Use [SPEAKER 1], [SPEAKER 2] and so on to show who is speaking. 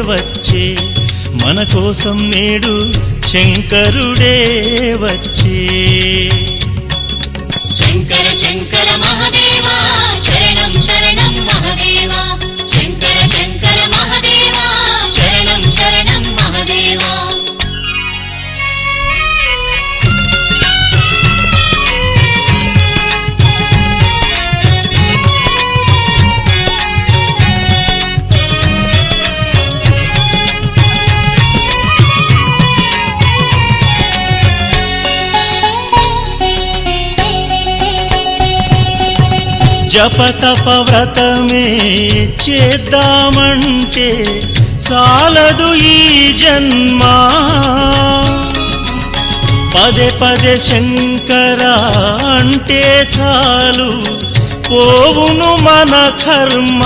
[SPEAKER 1] వచ్చే మన కోసం నేడు శంకరుడే వచ్చే
[SPEAKER 2] శంకర శంకర మహదేవా శరణం శరణం మహదేవా శంకర శంకర మహదేవా శరణం శరణం మహదేవా
[SPEAKER 1] జపతప వ్రతమే చేద్దామంటే చాలదు ఈ జన్మ పదే పదే శంకర అంటే చాలు పోవును మన కర్మ